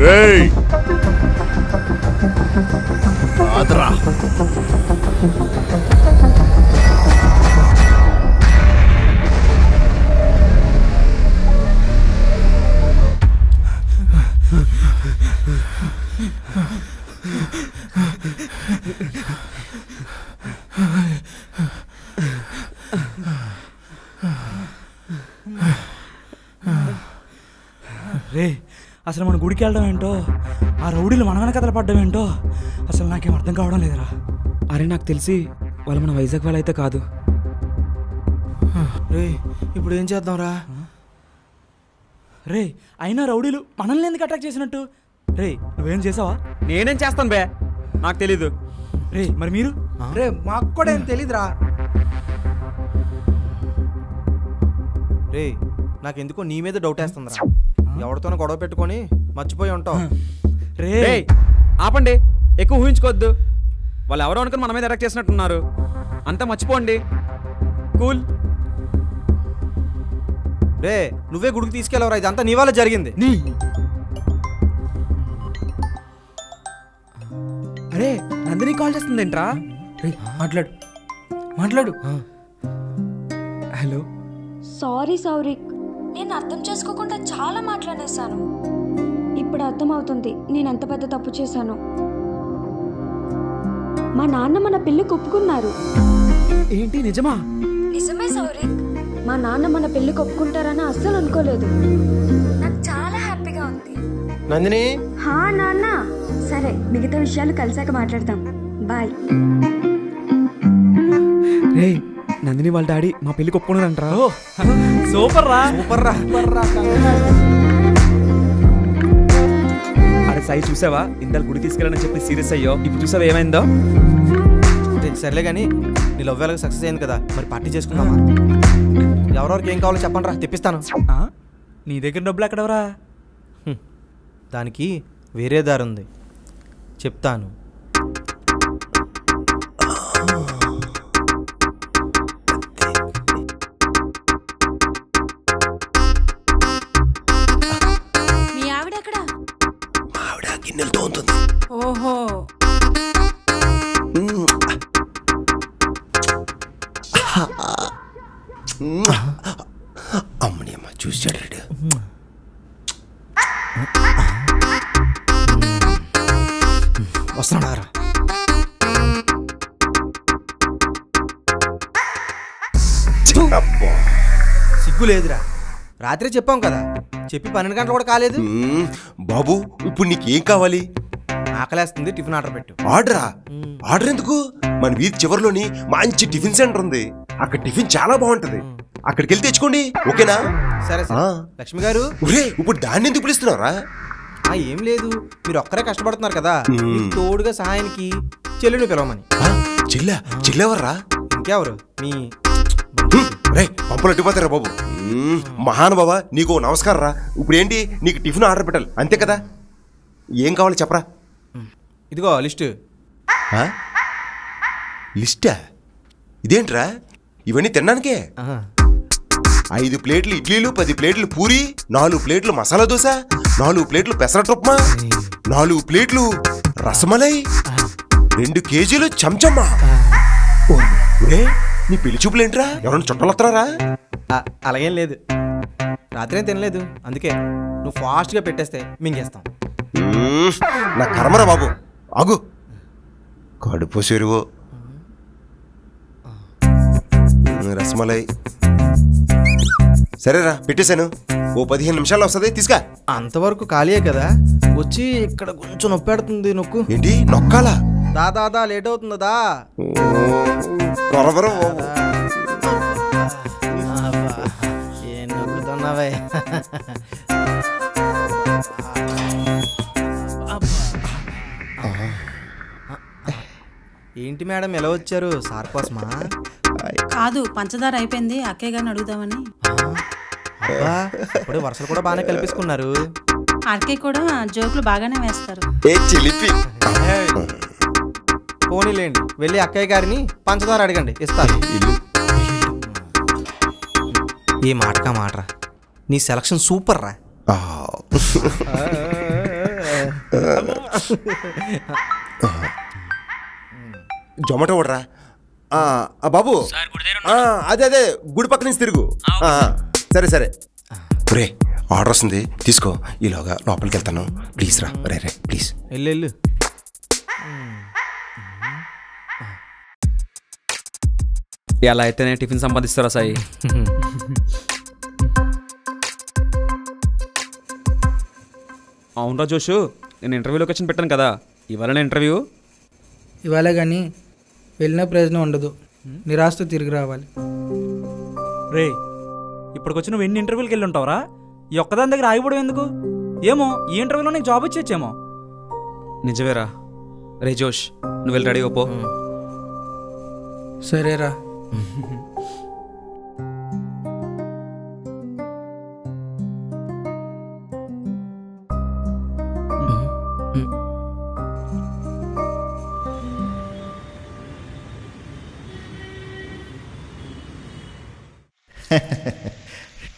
రేయ్ ఆదరా రే అసలు మన గుడికి వెళ్ళడం ఏంటో, ఆ రౌడీలు మన వెనకతలు పడ్డం ఏంటో అసలు నాకేం అర్థం కావడం లేదురా. అరే నాకు తెలిసి వాళ్ళు మన వైజాగ్ వాళ్ళు అయితే కాదు. రే ఇప్పుడు ఏం చేద్దాంరా? రే అయినా రౌడీలు మనల్ని ఎందుకు అటాక్ చేసినట్టు? రే నువ్వేం చేసావా? నేనేం చేస్తాను బే, నాకు తెలీదు. రే మరి మీరు? రే మాకు కూడా ఏం తెలీదురా. రే నాకెందుకో నీ మీద డౌట్ వేస్తుందిరా. ఎవరితోనో గొడవ పెట్టుకొని మర్చిపోయి ఉంటావు. రే ఆపండి, ఎక్కువ ఊహించుకోవద్దు. వాళ్ళు ఎవరో అనుకుని మన మీద అటాక్ చేసినట్టున్నారు. అంతా మర్చిపోండి, కూల్. రే నువ్వే గుడికి తీసుకెళ్ళవరా, ఇదంతా నీ వల్ల జరిగింది. అరే నందిని కాల్ చేస్తుంది ఏంట్రా? మాట్లాడు మాట్లాడు. హలో. సారీ సౌరిక్, నేను అర్థం చేసుకోకుండా చాలా మాట్లాడేశాను. ఇప్పుడు అర్థమవుతుంది నేను ఎంత పెద్ద తప్పు చేశాను. మా నాన్న మన పెళ్ళికి ఒప్పుకున్నారు. ఏంటి నిజమా? నిజమే సౌరిక్, మా నాన్న మన పెళ్ళికి ఒప్పుకుంటారని అస్సలు అనుకోలేదు. నాకు చాలా హ్యాపీగా ఉంది. నందిని. హా నాన్న, సరే మిగతా విషయాలు కలిసాక మాట్లాడతాం. బాయ్. రే నందిని వాళ్ళ డాడీ మా పెళ్ళికి ఒప్పుకున్నారంటరా. సూపర్ రా. సూపర్ రా. అరే సాయి చూసావా, ఇందాక గుడి తీసుకెళ్ళని చెప్పి సీరియస్ అయ్యో, ఇప్పుడు చూసావా ఏమైందో? సర్లే కానీ నీ లవ్ ఎలాగ సక్సెస్ అయింది కదా, మరి పార్టీ చేసుకుందామా? ఎవరెవరికి ఏం కావాలో చెప్పండి రా, తెప్పిస్తాను. నీ దగ్గర డబ్బులు ఎక్కడవరా? దానికి వేరే దారి ఉంది, చెప్తాను. మీ ఆవిడ ఎక్కడ? ఆవిడ గిన్నెలతో ఉంటుంది. ఓహో. అమ్మని అమ్మ చూసాడు. వస్తున్నాడా? సిగ్గు లేదురా, రాత్రి చెప్పాం కదా, చెప్పి 12 గంటలు కూడా కాలేదు. బాబు ఇప్పుడు నీకేం కావాలి? ఆకలేస్తుంది, టిఫిన్ ఆర్డర్ పెట్టు. ఆర్డరా? ఆర్డర్ ఎందుకు? మన వీధి చివరిలోని మంచి టిఫిన్ సెంటర్ ఉంది, అక్కడ టిఫిన్ చాలా బాగుంటది. అక్కడికి వెళ్ళి తెచ్చుకోండి, ఓకేనా? సరే సరే. లక్ష్మి గారు. ఇప్పుడు దాన్ని ఎందుకు పిలుస్తున్నారా? ఏం లేదు, మీరు ఒక్కరే కష్టపడుతున్నారు కదా, మీకు తోడుగా సహాయానికి చెల్లెని పిలవమని. చెల్లెవర్రా? ఇంకెవరు, మీ పంపలు అడ్డుపోతారా బాబు. మహానుభావ నీకు నమస్కారం రా. ఇప్పుడు ఏంటి, నీకు టిఫిన్ ఆర్డర్ పెట్టాలి అంతే కదా? ఏం కావాలి చెప్పరా? ఇదిగో లిస్టు. లిస్టా? ఇదేంట్రా, ఇవన్నీ తినడానికే? 5 ప్లేట్లు ఇడ్లీలు, 10 ప్లేట్లు పూరి, 4 ప్లేట్లు మసాలా దోశ, 4 ప్లేట్లు పెసరట్టు ఉప్మా, 4 ప్లేట్లు రసమలై, 2 కేజీలు చెంచమ్మా. నీ పెళ్లి చూపులేంట్రా? ఎవరైనా చుట్టాలు వస్తారా? అలాగేం లేదు, రాత్రి ఏం తినలేదు, అందుకే నువ్వు ఫాస్ట్గా పెట్టేస్తే మింగేస్తాం. నా కర్మరా బాబు, ఆగు. కడుపు చెరువు, రసమలై. సరేరా పెట్టేశాను, ఓ 15 నిమిషాల్లో వస్తుంది, తీసుకా. అంతవరకు ఖాళీయే కదా, వచ్చి ఇక్కడ కొంచెం నొప్పి పెడుతుంది, నొక్కు. ఏంటి నొక్కాలా? దాదా లేట్ అవుతుందా? ఏం నొక్కుతున్నావే? ఏంటి మేడం ఎలా వచ్చారు? సార్ కోసమా? కాదు, పంచదార అయిపోయింది, అక్కయ్య గారిని అడుగుదామని. అబ్బా, ఇప్పుడు వరుసలు కూడా బాగానే కల్పించుకున్నారు. అక్కయ్య కూడా జోకులు బాగానే వేస్తారు. పోనీలేండి, వెళ్ళి అక్కయ్య గారిని పంచదార అడగండి, ఇస్తారు. ఏ మాటకా మాటరా, నీ సెలక్షన్ సూపర్ రా. జొమాటో ఓడరా బాబు. అదే గుడి పక్క నుంచి తిరుగు. సరే రే, ఆర్డర్ వస్తుంది తీసుకో. ఈలోగా లోపలికి వెళ్తాను. ప్లీజ్ రా. రే ప్లీజ్ వెళ్ళు. ఎలా అయితేనే టిఫిన్ సంపాదిస్తారా సాయి? అవునరా జోషు, నేను ఇంటర్వ్యూ లొకేషన్ పెట్టాను కదా, ఇవాళ ఇంటర్వ్యూ. ఇవాళే కానీ వెళ్ళిన ప్రయోజనం ఉండదు, నిరాశతో తిరిగి రావాలి. రే, ఇప్పటికొచ్చి నువ్వు ఎన్ని ఇంటర్వ్యూకి వెళ్ళి ఉంటావురా? ఈ ఒక్కదాని దగ్గర ఆగిపోవడం ఎందుకు? ఏమో ఈ ఇంటర్వ్యూలో నీకు జాబ్ వచ్చేమో. నిజమేరా. రే జోష్, నువ్వు వెళ్ళి రెడీ అయిపో. సరేరా.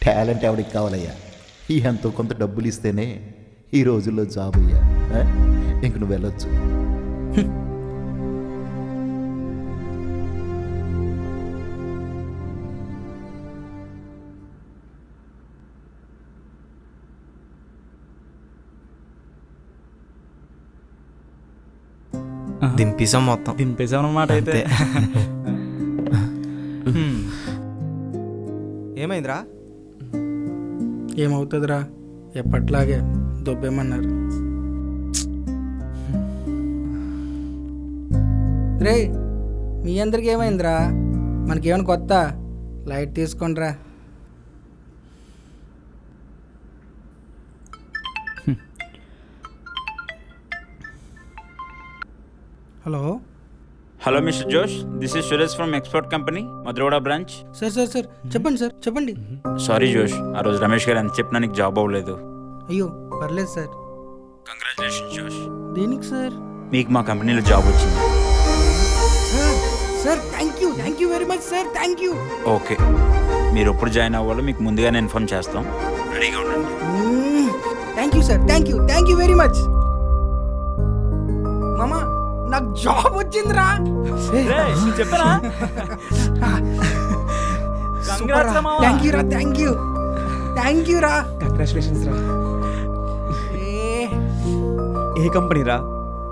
టాలెంట్ ఎవరికి కావాలయ్యా? ఎంతో కొంత డబ్బులు ఇస్తేనే ఈ రోజుల్లో జాబ్ అయ్యా. ఇంక నువ్వు వెళ్ళొచ్చు. దింపేసాం మొత్తం. దింపేసాం అన్నమాట. అయితే ఏమైందిరా? ఏమవుతుందిరా, ఎప్పట్లాగే దొబ్బేమన్నారు. రే, మీ అందరికి ఏమైందిరా? మనకేమైనా కొత్త? లైట్ తీసుకోండిరా. హలో మిస్టర్ జోష్, this is Suresh from export company, Madhurawada branch. Sir చెప్పండి సార్, చెప్పండి. సారీ జోష్, ఆ రోజు రమేష్ గారు ఎంత చెప్పినా నీకు జాబ్ అవ్వలేదు. అయ్యో పర్లేదు సార్. కంగ్రాచులేషన్స్ జోష్. దేనికి సార్? మీకు మా కంపెనీలో జాబ్ వచ్చింది. Sir thank you very much sir, thank you. Okay, మీరు ఎప్పుడు జాయిన్ అవ్వాలో మీకు ముందుగానే ఇన్ఫార్మ్ చేస్తాం. రెడీగా ఉండండి. Thank you sir, thank you very much. మామా, నాకు జాబ్ వచ్చిందిరా. చెప్పరా? థ్యాంక్ యూ రా. కంగ్రాచులేషన్స్ రా. ఏ కంపెనీ రా?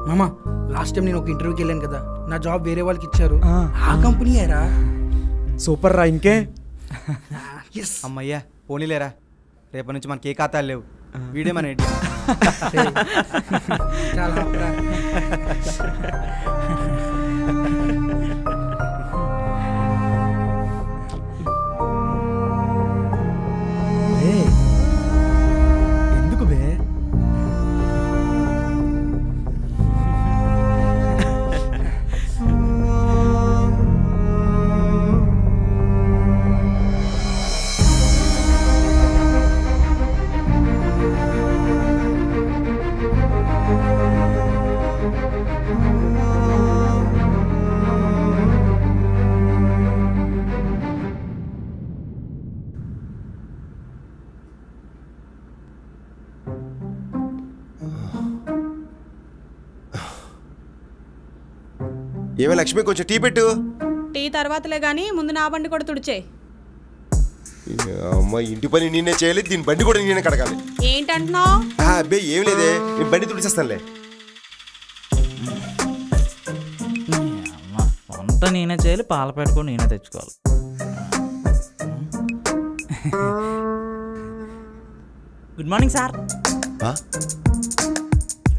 మామా, లాస్ట్ టైం నేను ఒక ఇంటర్వ్యూకి వెళ్ళాను కదా, నా జాబ్ వేరే వాళ్ళకి ఇచ్చారు. ఆ కంపెనీ రా. సూపర్ రా. ఇంకే అమ్మయ్యా, పోనీలేరా. రేపటి నుంచి మనకి ఏ ఖాతాలు లేవు. వీడే మన ఏంటి? చాలా ఎందుకు బే? ఏమే లక్ష్మి, కొంచెం టీ పెట్టు. టీ తర్వాతలే గానీ ముందు నా బండి కూడా తుడిచే. అమ్మ, ఇంటి పని నేనే చేయాలి, దీని బండి కూడా నేనే కడగాలి. ఏంటంటున్నావు? అబ్బే ఏం లేదే, నేను బండి తుడిచేస్తానులే. వంట నేనే చేయాలి, పాల పెట్టుకొని నేనే తెచ్చుకోవాలి. Good morning sir.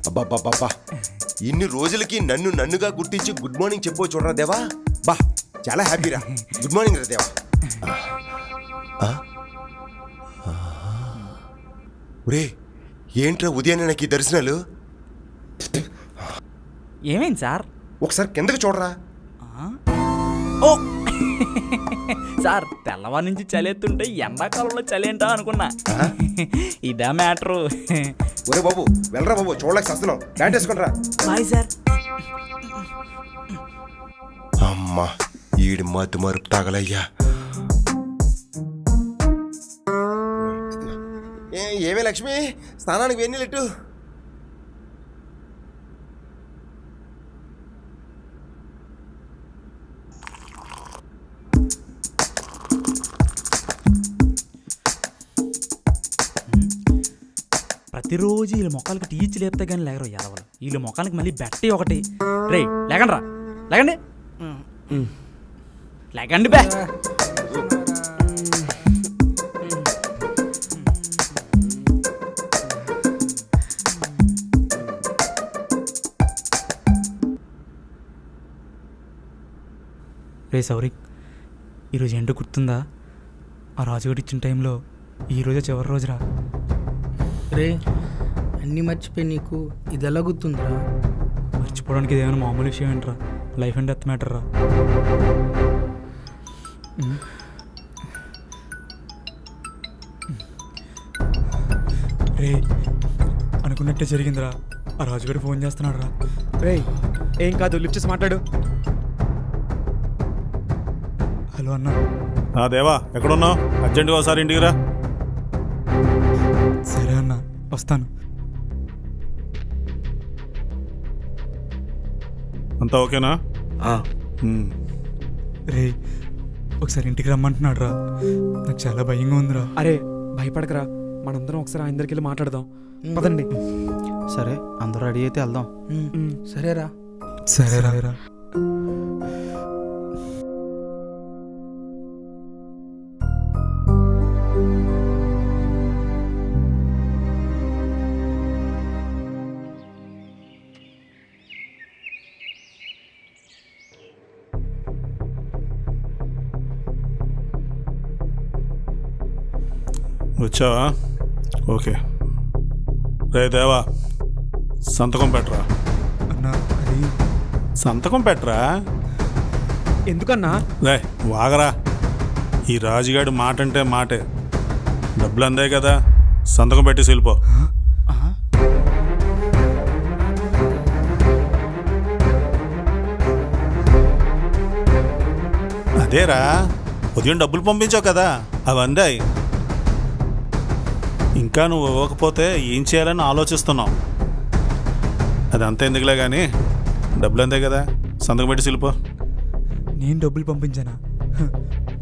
అబ్బా, ఇన్ని రోజులకి నన్నుగా గుర్తించి గుడ్ మార్నింగ్ చెప్పో చూడరా దేవా. బా, చాలా హ్యాపీరా. గుడ్ మార్నింగ్ రా దేవా. ఒరే, ఏంట్రా ఉదయాన్నే నాకు ఈ దర్శనాలు? ఏమైంది సార్? ఒకసారి కిందకి చూడరా. ఓ సార్, తెల్లవారి నుంచి చలి ఎత్తుంటే ఎండాకాలంలో చలి ఏంటా అనుకున్నా. ఇదా మ్యాటరు. ఒరే బాబు, వెళ్ళరా బాబు, చూడలేక వస్తున్నాం. ప్యాంట్ వేసుకుంటారా. Bye sir. అమ్మా, ఈడి మత్తు మరుపు తాగలయ్యా. ఏమే లక్ష్మి, స్నానానికి వేణీలెట్టు. ప్రతిరోజు వీళ్ళ మొక్కలకి టీచ్ లేపితే కానీ లేగరు యాదవలు. వీళ్ళ మొక్కలకి మళ్ళీ బెట్టి ఒకటి. రే లేకండి రా, లేకండి లేకండి బే. రే సౌరిక్, ఈరోజు ఏంటో గుర్తుందా? ఆ రాజుగారు ఇచ్చిన టైంలో ఈరోజే చివరి రోజురా. రే అన్నీ మర్చిపోయి నీకు ఇది ఎలా గుర్తుందిరా? మర్చిపోవడానికి ఇదేమైనా మామూలు విషయం ఏంట్రా? లైఫ్ అండ్ డెత్ మ్యాటర్ రా. రే అనుకున్నట్టే జరిగిందిరా. ఆ రాజుగారు ఫోన్ చేస్తున్నాడు రా. రే ఏం కాదు, లిఫ్ట్ చేసి మాట్లాడు. హలో అన్న. దేవా ఎక్కడున్నావు? అర్జెంటుగా ఒకసారి ఇంటికి రా. సరే అన్న, వస్తాను. అంతా ఓకేనా? రే ఒకసారి ఇంటికి రమ్మంటున్నాడు రా. నాకు చాలా భయంగా ఉందిరా. అరే భయపడకరా, మనందరం ఒకసారి ఆయన దగ్గరికి వెళ్ళి మాట్లాడదాం. పదండి. సరే అందరూ రెడీ అయితే వెళ్దాం. సరేరా. సరేరా. వచ్చావా? ఓకే. రే దేవా, సంతకం పెట్టరా. అన్నా అది సంతకం పెట్టరా. ఎందుకన్నా? రే వాగరా. ఈ రాజుగాడి మాట అంటే మాటే. డబ్బులు అందే కదా, సంతకం పెట్టి వెళ్ళిపో. అదేరా, ఉదయం డబ్బులు పంపించావు కదా, అవి అందాయి. ఇంకా నువ్వు ఇవ్వకపోతే ఏం చేయాలని ఆలోచిస్తున్నావు. అదంతా ఎందుకులే కానీ డబ్బులు అంతే కదా, సంతకం పెట్టి వెళ్ళిపో. నేను డబ్బులు పంపించానా?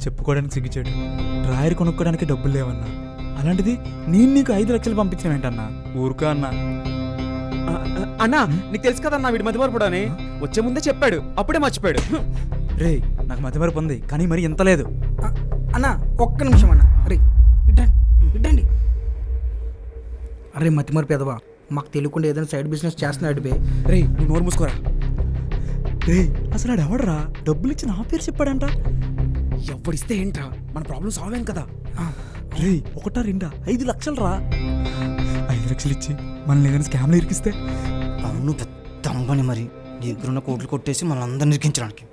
చెప్పుకోవడానికి సిగ్గుచాడు. డ్రాయర్ కొనుక్కోవడానికి డబ్బులు లేవన్నా. అలాంటిది నేను నీకు 5 లక్షలు పంపించిన ఏంటన్నా? ఊరుకా అన్నా. అన్నా నీకు తెలుసు కదన్నా వీడి మతిమరుపుడు అని. వచ్చే ముందే చెప్పాడు, అప్పుడే మర్చిపోయాడు. రే నాకు మతిమరుపు ఉంది, కానీ మరి ఎంత లేదు. అన్న ఒక్క నిమిషం అన్న. అరే ఇట్టండి. అరే మతిమరుపు ఎదవా, మాకు తెలియకుండా ఏదైనా సైడ్ బిజినెస్ చేస్తున్నాడు బే. రే నువ్వు నోరు మూసుకోరా. రే అసలు ఆడు ఎవడరా? డబ్బులు ఇచ్చి నా పేరు చెప్పాడంట. ఎవడిస్తే ఏంట్రా, మన ప్రాబ్లం సాల్వ్ అయింది కదా. రే 1 2 5 లక్షలు రా. 5 లక్షలు ఇచ్చి మనల్ని ఏదైనా స్కామ్లో ఇరికిస్తే? అవును, పెద్ద అంబని. మరి నీ దగ్గరున్న కోట్లు కొట్టేసి మనల్ని అందరిని ఇరికించడానికి.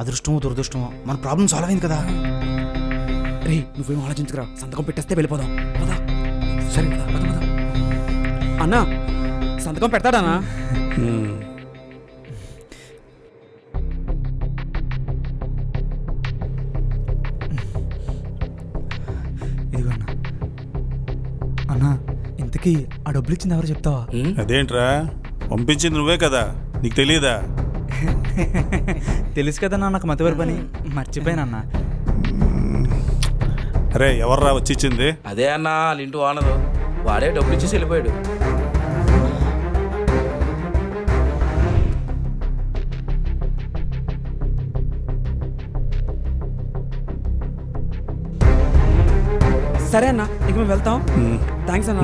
అదృష్టమో దురదృష్టమో మన ప్రాబ్లం సాల్వ్ అయింది కదా. రే నువ్వేం ఆలోచించుకురా, సంతకం పెట్టేస్తే వెళ్ళిపోదాం. పదా. సరే పద. అన్నా సంతకం పెడతాడానా? ఇదిగో అన్న. అన్నా ఇంతకీ ఆ డబ్బులు ఇచ్చింది ఎవరు చెప్తావా? అదేంట్రా, పంపించింది నువ్వే కదా, నీకు తెలియదా? తెలుసు కదా నాకు మతివరపు పని, మర్చిపోయానన్నా. అరే ఎవర్రా వచ్చి ఇచ్చింది? అదే అన్న వాళ్ళ ఇంటి ఓనరు, వాడే డబ్బులు ఇచ్చేసి వెళ్ళిపోయాడు. సరే అన్న, ఇక మేము వెళ్తాం. థ్యాంక్స్ అన్న.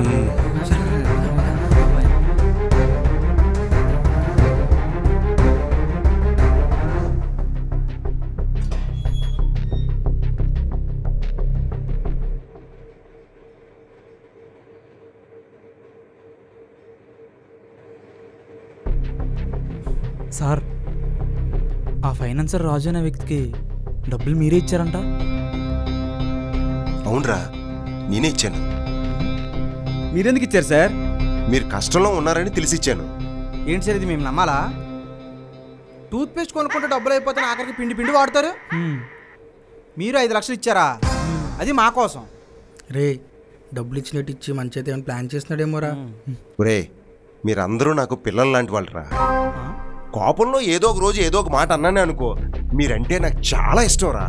సార్, ఆ ఫైనాన్సర్ రాజు అనే వ్యక్తికి డబ్బులు మీరే ఇచ్చారంట? అవునరా, నేనే ఇచ్చాను. మీరెందుకు ఇచ్చారు సార్? మీరు కష్టంలో ఉన్నారని తెలిసి ఇచ్చాను. ఏంటి సార్ ఇది, మేము నమ్మాలా? టూత్పేస్ట్ కొనుక్కుంటే డబ్బులు అయిపోతే ఆఖరికి పిండి వాడతారు. మీరు 5 లక్షలు ఇచ్చారా? అది మా కోసం. రే డబ్బులు ఇచ్చినట్టు ఇచ్చి మంచి అయితే ఏమైనా ప్లాన్ చేస్తున్నాడేమోరా. ఒరే మీరందరూ నాకు పిల్లలు లాంటి వాళ్ళరా. కోపంలో ఏదో ఒక రోజు ఏదో ఒక మాట అన్నానే అనుకో, మీరంటే నాకు చాలా ఇష్టం రా.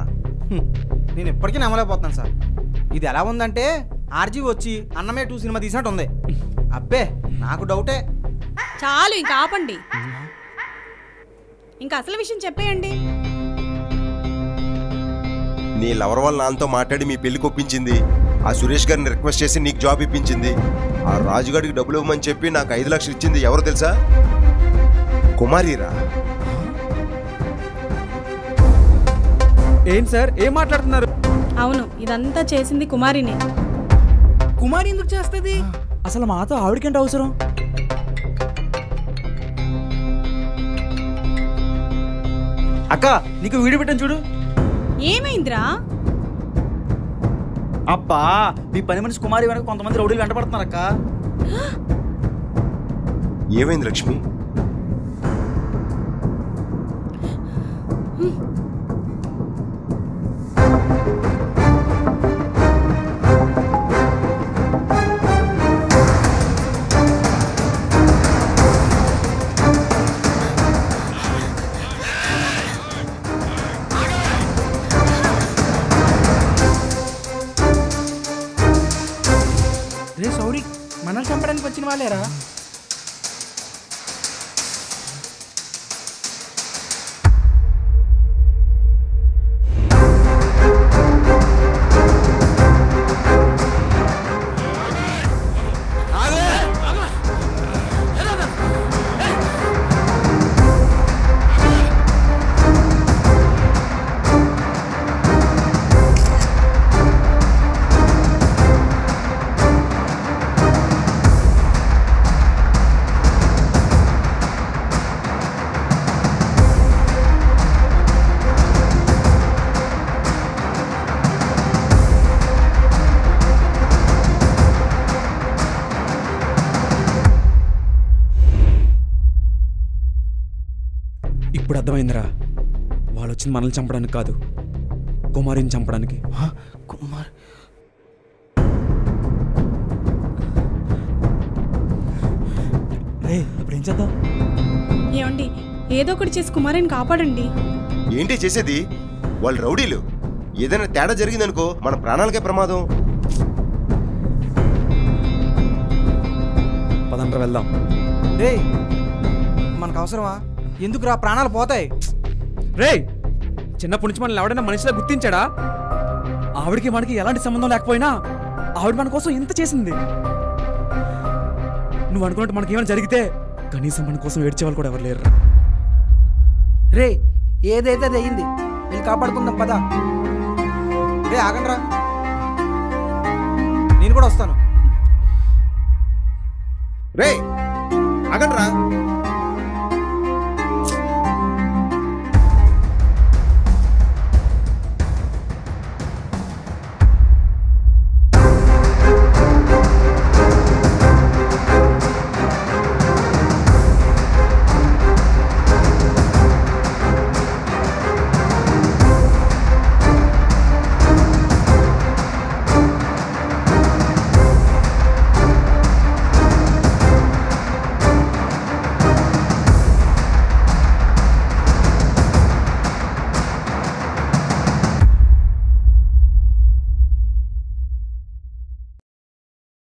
నేను ఇప్పటికీ నమ్మలేకపోతున్నాను సార్. ఇది ఎలా ఉందంటే ఆర్జీ వచ్చి అన్నమే 2 సినిమా తీసినట్టు ఉంది. అబ్బే నాకు డౌటే. చాలు ఇంకా ఆపండి. ఇంకా అసలు విషయం చెప్పేయండి. నీ లవర్ వాళ్ళ నాన్నతో మాట్లాడి మీ పెళ్లికి ఒప్పించింది. ఆ సురేష్ గారిని రిక్వెస్ట్ చేసి నీకు జాబ్ ఇప్పించింది. ఆ రాజుగాడికి డబ్బులు ఇవ్వమని చెప్పి నాకు 5 లక్షలు ఇచ్చింది ఎవరో తెలుసా? కుమారిరా. ఏంటి సార్ ఏం మాట్లాడుతున్నారు? అవును, ఇదంతా చేసింది కుమారినే. కుమారి ఎందుకు చేస్తుంది? అసలు మాతో ఆవిడకేంటి అవసరం? అక్క నీకు వీడియో పెట్టాను చూడు. ఏమైందిరా? అబ్బా మీ పని మనిషి కుమారి వెనక కొంతమంది రౌడీలు వెంటబడుతున్నారు అక్క. ఏమైంది లక్ష్మి? రే సౌరి, మనల్ని చంపడానికి వచ్చిన వాళ్ళేరా. ఇప్పుడు అర్థమైందిరా, వాళ్ళు వచ్చింది మనల్ని చంపడానికి కాదు, కుమారిని చంపడానికి. కుమార్ రే ఇప్పుడు ఏం చేద్దాం? ఏమండి, ఏదో ఒకటి చేసి కుమారిని కాపాడండి. ఏంటి చేసేది? వాళ్ళు రౌడీలు. ఏదైనా తేడా జరిగిందనుకో మన ప్రాణాలకే ప్రమాదం. పదండ్రా వెళ్దాం. రే మనకు అవసరమా? ఎందుకురా, ప్రాణాలు పోతాయి. రే చిన్నప్పటి నుంచి మనల్ని ఎవడైనా మనిషిలా గుర్తించాడా? ఆవిడికి మనకి ఎలాంటి సంబంధం లేకపోయినా ఆవిడ మన కోసం ఎంత చేసింది. నువ్వు అనుకున్నట్టు మనకి ఏమైనా జరిగితే కనీసం మన కోసం ఏడ్చే వాళ్ళు కూడా ఎవరు లేరు. రే ఏదైతే అది అయ్యింది, వెళ్ళి కాపాడుకుందాం పదా. రే ఆగండ్రా, నేను కూడా వస్తాను. రే ఆగండ్రా.